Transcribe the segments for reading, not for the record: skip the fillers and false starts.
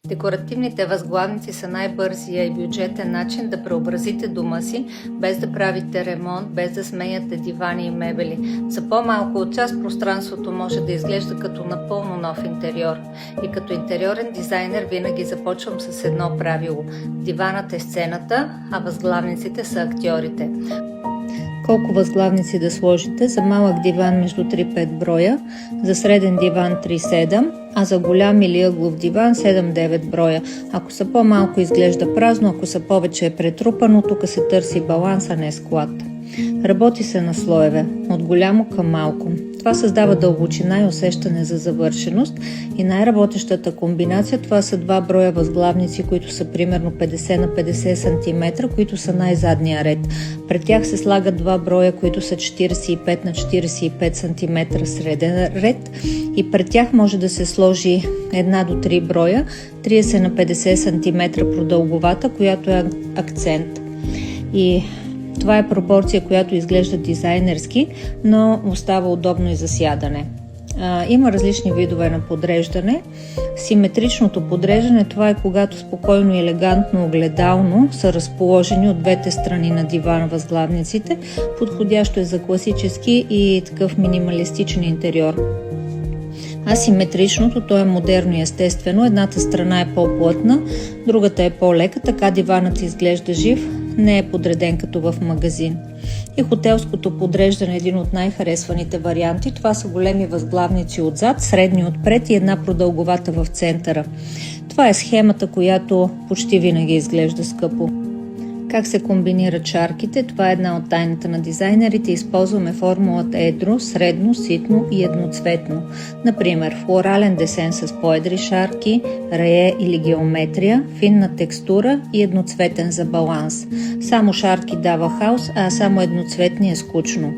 Декоративните възглавници са най-бързия и бюджетен начин да преобразите дома си, без да правите ремонт, без да сменяте дивани и мебели. За по-малко от час пространството може да изглежда като напълно нов интериор. И като интериорен дизайнер винаги започвам с едно правило. Диванът е сцената, а възглавниците са актьорите. Колко възглавници да сложите? За малък диван между 3-5 броя, за среден диван 3-7, а за голям или ъглов диван 7-9 броя. Ако са по-малко изглежда празно, ако са повече е претрупано, тук се търси баланс, а не склад. Работи се на слоеве, от голямо към малко. Това създава дълбочина и усещане за завършеност и най-работещата комбинация това са 2 броя възглавници, които са примерно 50 на 50 см, които са най-задния ред. Пред тях се слагат 2 броя, които са 45 на 45 см среден ред и пред тях може да се сложи 1 до 3 броя, 30 на 50 см продълговата, която е акцент. И това е пропорция, която изглежда дизайнерски, но остава удобно и за сядане. Има различни видове на подреждане. Симетричното подреждане, това е когато спокойно и елегантно огледално са разположени от двете страни на дивана възглавниците. Подходящо е за класически и такъв минималистичен интериор. Асиметричното, то е модерно и естествено. Едната страна е по-плътна, другата е по-лека, така диванът изглежда жив, не е подреден като в магазин. И хотелското подреждане е един от най-харесваните варианти. Това са големи възглавници отзад, средни отпред и една продълговата в центъра. Това е схемата, която почти винаги изглежда скъпо. Как се комбинират шарките? Това е една от тайната на дизайнерите. Използваме формулата едро, средно, ситно и едноцветно. Например, флорален десен с поедри шарки, рае или геометрия, финна текстура и едноцветен за баланс. Само шарки дава хаос, а само едноцветни е скучно.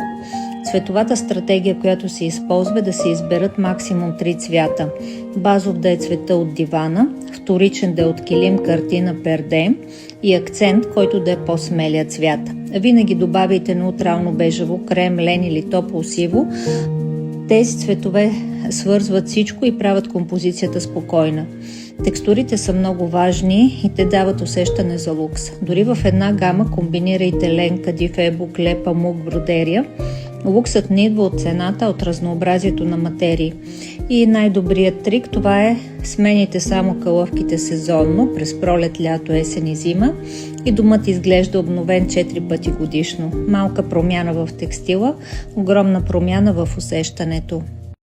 Цветовата стратегия, която се използва, е да се изберат максимум 3 цвята. Базов да е цвета от дивана, вторичен да е от килим, картина, перде и акцент, който да е по-смелия цвят. Винаги добавяйте неутрално бежево, крем, лен или топло сиво. Тези цветове свързват всичко и правят композицията спокойна. Текстурите са много важни и те дават усещане за лукс. Дори в една гама комбинирайте лен, кадифе, букле, памук, бродерия. Луксът не идва от цената, а от разнообразието на материи. И най-добрият трик това е сменяйте само калъвките сезонно, през пролет, лято, есен и зима и домът изглежда обновен 4 пъти годишно. Малка промяна в текстила, огромна промяна в усещането.